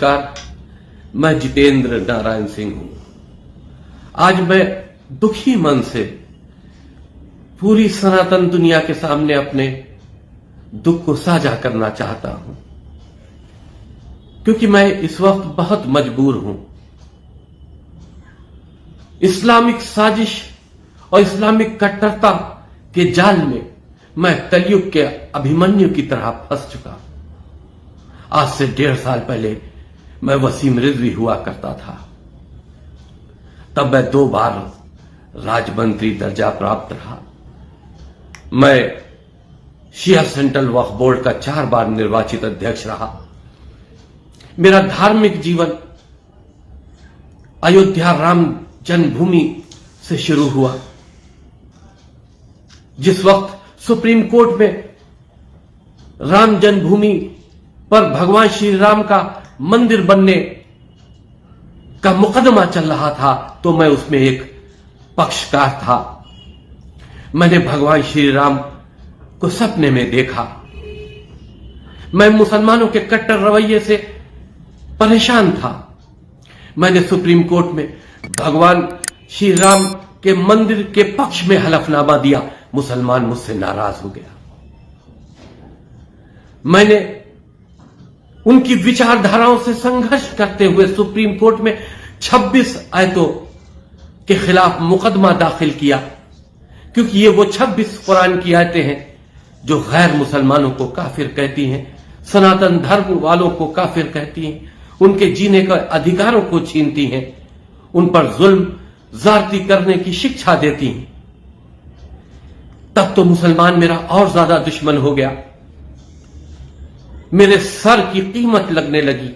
नमस्कार, मैं जितेंद्र नारायण सिंह हूं। आज मैं दुखी मन से पूरी सनातन दुनिया के सामने अपने दुख को साझा करना चाहता हूं, क्योंकि मैं इस वक्त बहुत मजबूर हूं। इस्लामिक साजिश और इस्लामिक कट्टरता के जाल में मैं कलयुग के अभिमन्यु की तरह फंस चुका। आज से 1.5 साल पहले मैं वसीम रिजवी हुआ करता था। तब मैं 2 बार राजमंत्री दर्जा प्राप्त रहा। मैं शिया सेंट्रल वक्फ बोर्ड का 4 बार निर्वाचित अध्यक्ष रहा। मेरा धार्मिक जीवन अयोध्या राम जन्मभूमि से शुरू हुआ। जिस वक्त सुप्रीम कोर्ट में राम जन्मभूमि पर भगवान श्री राम का मंदिर बनने का मुकदमा चल रहा था, तो मैं उसमें एक पक्षकार था। मैंने भगवान श्री राम को सपने में देखा। मैं मुसलमानों के कट्टर रवैये से परेशान था। मैंने सुप्रीम कोर्ट में भगवान श्री राम के मंदिर के पक्ष में हलफनामा दिया। मुसलमान मुझसे नाराज हो गया। मैंने उनकी विचारधाराओं से संघर्ष करते हुए सुप्रीम कोर्ट में 26 आयतों के खिलाफ मुकदमा दाखिल किया, क्योंकि ये वो 26 कुरान की आयतें हैं जो गैर मुसलमानों को काफिर कहती हैं, सनातन धर्म वालों को काफिर कहती हैं, उनके जीने के अधिकारों को छीनती हैं, उन पर जुल्म ज्यादती करने की शिक्षा देती हैं। तब तो मुसलमान मेरा और ज्यादा दुश्मन हो गया। मेरे सर की कीमत लगने लगी,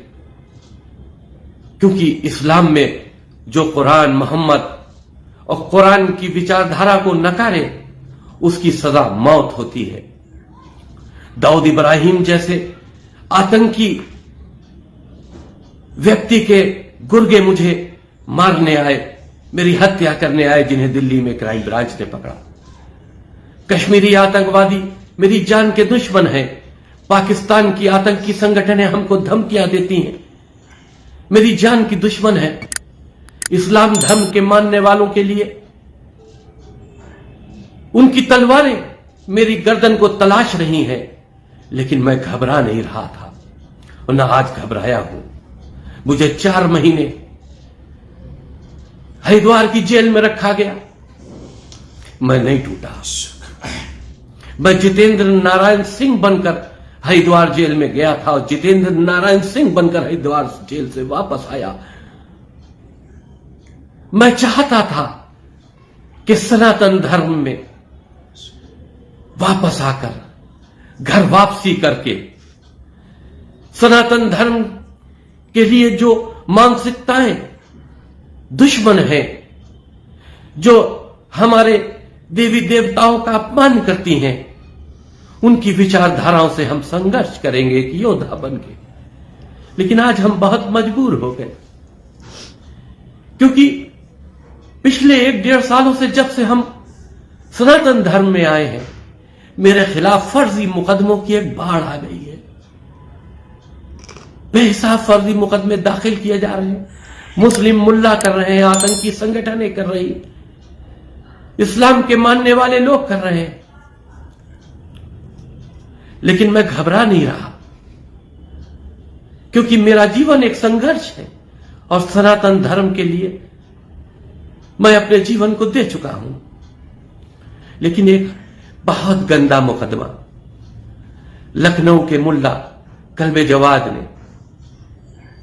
क्योंकि इस्लाम में जो कुरान मोहम्मद और कुरान की विचारधारा को नकारे उसकी सजा मौत होती है। दाऊद इब्राहिम जैसे आतंकी व्यक्ति के गुर्गे मुझे मारने आए, मेरी हत्या करने आए, जिन्हें दिल्ली में क्राइम ब्रांच ने पकड़ा। कश्मीरी आतंकवादी मेरी जान के दुश्मन हैं। पाकिस्तान की आतंकी संगठनें हमको धमकियां देती हैं, मेरी जान की दुश्मन है। इस्लाम धर्म के मानने वालों के लिए उनकी तलवारें मेरी गर्दन को तलाश रही हैं, लेकिन मैं घबरा नहीं रहा था और न आज घबराया हूं। मुझे 4 महीने हरिद्वार की जेल में रखा गया। मैं नहीं टूटा। मैं जितेंद्र नारायण सिंह बनकर हरिद्वार जेल में गया था और जितेंद्र नारायण सिंह बनकर हरिद्वार जेल से वापस आया। मैं चाहता था कि सनातन धर्म में वापस आकर घर वापसी करके सनातन धर्म के लिए जो मानसिकताएं दुश्मन हैं, जो हमारे देवी देवताओं का अपमान करती हैं, उनकी विचारधाराओं से हम संघर्ष करेंगे एक योद्धा बन के। लेकिन आज हम बहुत मजबूर हो गए, क्योंकि पिछले 1.5 सालों से जब से हम सनातन धर्म में आए हैं, मेरे खिलाफ फर्जी मुकदमों की एक बाढ़ आ गई है। बेहिसाब फर्जी मुकदमे दाखिल किए जा रहे हैं। मुस्लिम मुल्ला कर रहे हैं, आतंकी संगठनें कर रही, इस्लाम के मानने वाले लोग कर रहे हैं। लेकिन मैं घबरा नहीं रहा, क्योंकि मेरा जीवन एक संघर्ष है और सनातन धर्म के लिए मैं अपने जीवन को दे चुका हूं। लेकिन एक बहुत गंदा मुकदमा लखनऊ के मुल्ला कल्बे जवाद ने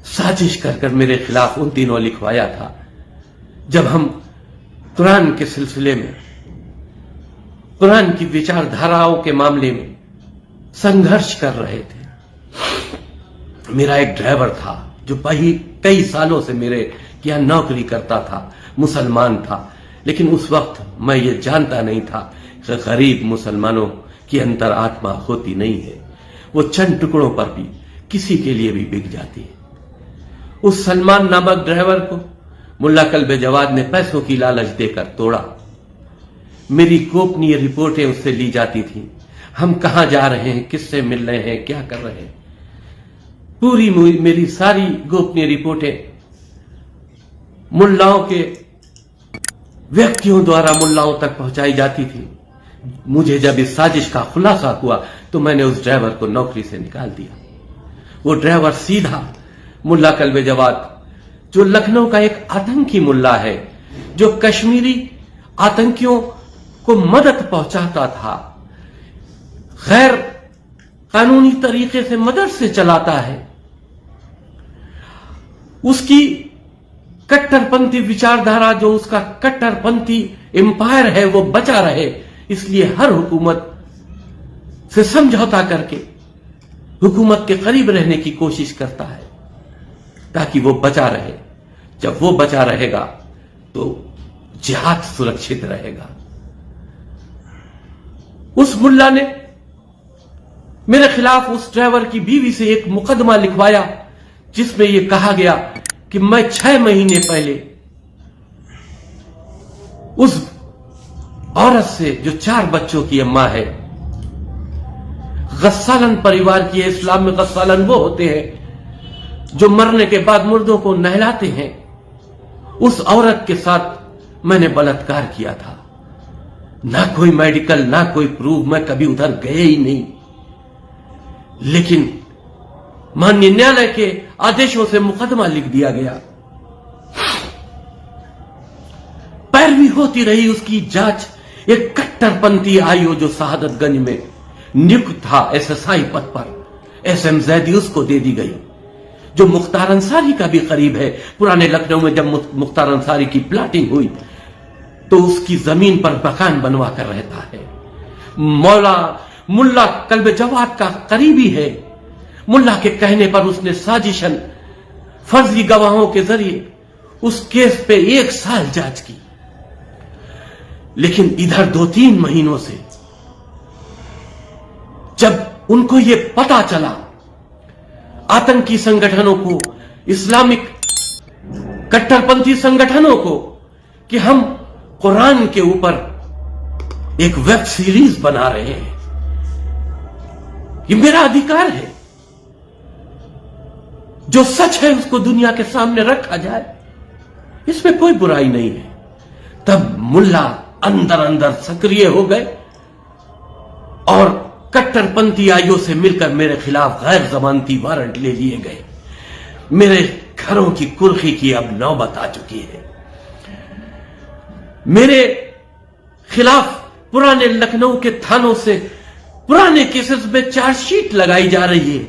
साजिश कर मेरे खिलाफ उन दिनों लिखवाया था, जब हम कुरान के सिलसिले में, कुरान की विचारधाराओं के मामले में संघर्ष कर रहे थे। मेरा एक ड्राइवर था जो कई सालों से मेरे यहां नौकरी करता था, मुसलमान था, लेकिन उस वक्त मैं ये जानता नहीं था कि गरीब मुसलमानों की अंतरात्मा होती नहीं है, वो चंद टुकड़ों पर भी किसी के लिए भी बिक जाती है। उस सलमान नामक ड्राइवर को मुल्ला कल्बे जवाद ने पैसों की लालच देकर तोड़ा। मेरी गोपनीय रिपोर्टें उससे ली जाती थी, हम कहां जा रहे हैं, किससे मिल रहे हैं, क्या कर रहे हैं। पूरी मेरी सारी गोपनीय रिपोर्टें मुल्लाओं के व्यक्तियों द्वारा मुल्लाओं तक पहुंचाई जाती थी। मुझे जब इस साजिश का खुलासा हुआ तो मैंने उस ड्राइवर को नौकरी से निकाल दिया। वो ड्राइवर सीधा मुल्ला कल्बे जवाद, जो लखनऊ का एक आतंकी मुल्ला है, जो कश्मीरी आतंकियों को मदद पहुंचाता था, गैर कानूनी तरीके से मदरसे चलाता है, उसकी कट्टरपंथी विचारधारा, जो उसका कट्टरपंथी एम्पायर है, वो बचा रहे, इसलिए हर हुकूमत से समझौता करके हुकूमत के करीब रहने की कोशिश करता है ताकि वो बचा रहे। जब वो बचा रहेगा तो जिहाद सुरक्षित रहेगा। उस मुल्ला ने मेरे खिलाफ उस ड्राइवर की बीवी से एक मुकदमा लिखवाया जिसमें यह कहा गया कि मैं 6 महीने पहले उस औरत से, जो 4 बच्चों की अम्मा है, गस्सालन परिवार की है। इस्लाम में गस्सालन वो होते हैं जो मरने के बाद मुर्दों को नहलाते हैं। उस औरत के साथ मैंने बलात्कार किया था। ना कोई मेडिकल, ना कोई प्रूफ, मैं कभी उधर गए ही नहीं। लेकिन माननीय न्यायालय के आदेशों से मुकदमा लिख दिया गया। पैरवी होती रही उसकी जांच। एक कट्टरपंथी आईओ जो शहादतगंज में नियुक्त था एसएसआई पद पर, एसएम जैदी, उसको दे दी गई, जो मुख्तार अंसारी का भी करीब है। पुराने लखनऊ में जब मुख्तार अंसारी की प्लाटिंग हुई तो उसकी जमीन पर मकान बनवा कर रहता है। मुल्ला कल्बे जवाद का करीबी है। मुल्ला के कहने पर उसने साजिशन फर्जी गवाहों के जरिए उस केस पे 1 साल जांच की। लेकिन इधर 2-3 महीनों से जब उनको यह पता चला, आतंकी संगठनों को, इस्लामिक कट्टरपंथी संगठनों को, कि हम कुरान के ऊपर एक वेब सीरीज बना रहे हैं, ये मेरा अधिकार है, जो सच है उसको दुनिया के सामने रखा जाए, इसमें कोई बुराई नहीं है। तब मुल्ला अंदर अंदर सक्रिय हो गए और कट्टरपंथी आईओ से मिलकर मेरे खिलाफ गैर जमानती वारंट ले लिए गए। मेरे घरों की कुर्की की अब नौबत आ चुकी है। मेरे खिलाफ पुराने लखनऊ के थानों से पुराने केसेस में चार्जशीट लगाई जा रही है।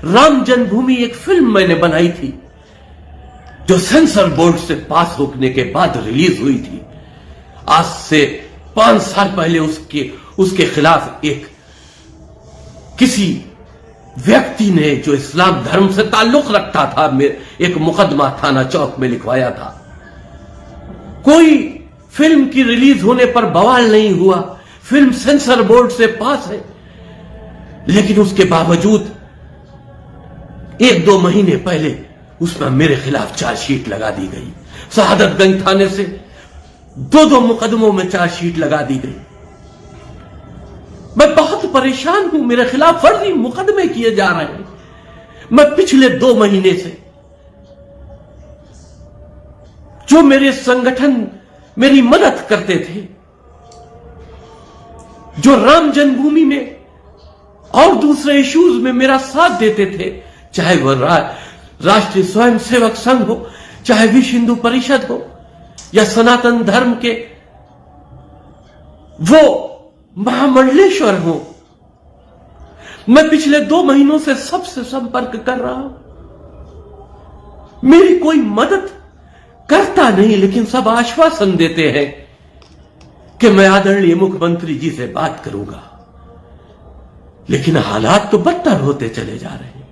राम जन्मभूमि एक फिल्म मैंने बनाई थी जो सेंसर बोर्ड से पास होने के बाद रिलीज हुई थी। आज से 5 साल पहले उसके खिलाफ किसी व्यक्ति ने, जो इस्लाम धर्म से ताल्लुक रखता था, एक मुकदमा थाना चौक में लिखवाया था। कोई फिल्म की रिलीज होने पर बवाल नहीं हुआ। फिल्म सेंसर बोर्ड से पास है, लेकिन उसके बावजूद 1-2 महीने पहले उसमें मेरे खिलाफ चार्जशीट लगा दी गई। शहादतगंज थाने से 2-2 मुकदमों में चार्जशीट लगा दी गई। मैं बहुत परेशान हूं। मेरे खिलाफ फर्जी मुकदमे किए जा रहे हैं। मैं पिछले 2 महीने से, जो मेरे संगठन मेरी मदद करते थे, जो राम जन्मभूमि में और दूसरे इश्यूज में मेरा साथ देते थे, चाहे वह राष्ट्रीय स्वयंसेवक संघ हो, चाहे विश्व हिंदू परिषद हो, या सनातन धर्म के वो महामंडलेश्वर हो, मैं पिछले 2 महीनों से सबसे संपर्क कर रहा हूं। मेरी कोई मदद करता नहीं, लेकिन सब आश्वासन देते हैं कि मैं आदरणीय मुख्यमंत्री जी से बात करूंगा। लेकिन हालात तो बदतर होते चले जा रहे हैं।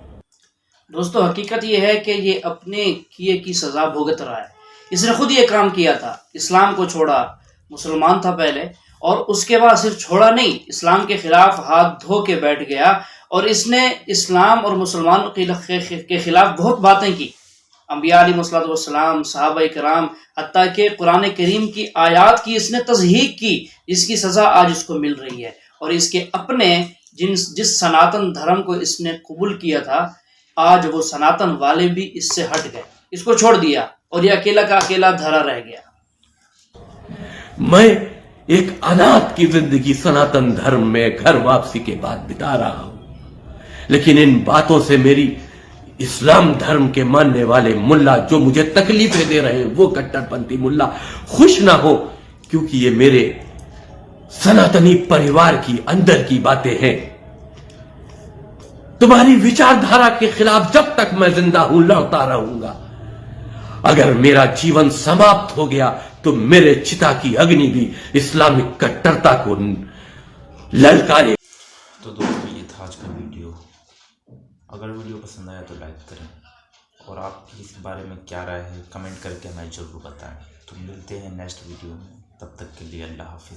दोस्तों, हकीकत यह है कि ये अपने किए की सजा भुगत रहा है। इसने खुद ये काम किया था, इस्लाम को छोड़ा, मुसलमान था पहले, और उसके बाद सिर्फ छोड़ा नहीं, इस्लाम के खिलाफ हाथ धो के बैठ गया और इसने इस्लाम और मुसलमान के खिलाफ बहुत बातें की। अंबिया अलैहिस्सलाम, सहाबा कराम, हत्ता के कुरान करीम की आयात की इसने तज़हीक की, जिसकी सज़ा आज इसको मिल रही है। और इसके अपने जिस सनातन धर्म को इसने कबूल किया था, आज वो सनातन वाले भी इससे हट गए, इसको छोड़ दिया और ये अकेला का अकेला धरा रह गया। मैं एक अनाथ की जिंदगी सनातन धर्म में घर वापसी के बाद बिता रहा हूं, लेकिन इन बातों से मेरी इस्लाम धर्म के मानने वाले मुल्ला जो मुझे तकलीफें दे रहे हैं, वो कट्टरपंथी मुल्ला खुश ना हो, क्योंकि ये मेरे सनातनी परिवार की अंदर की बातें हैं। तुम्हारी विचारधारा के खिलाफ जब तक मैं जिंदा हूं लड़ता रहूंगा। अगर मेरा जीवन समाप्त हो गया तो मेरे चिता की अग्नि भी इस्लामिक कट्टरता को ललकारे। तो दोस्तों, ये था आज का वीडियो। अगर वीडियो पसंद आया तो लाइक करें, और आपकी इस बारे में क्या राय है कमेंट करके हमें ज़रूर बताएं। तो मिलते हैं नेक्स्ट वीडियो में, तब तक के लिए अल्लाह हाफिज़।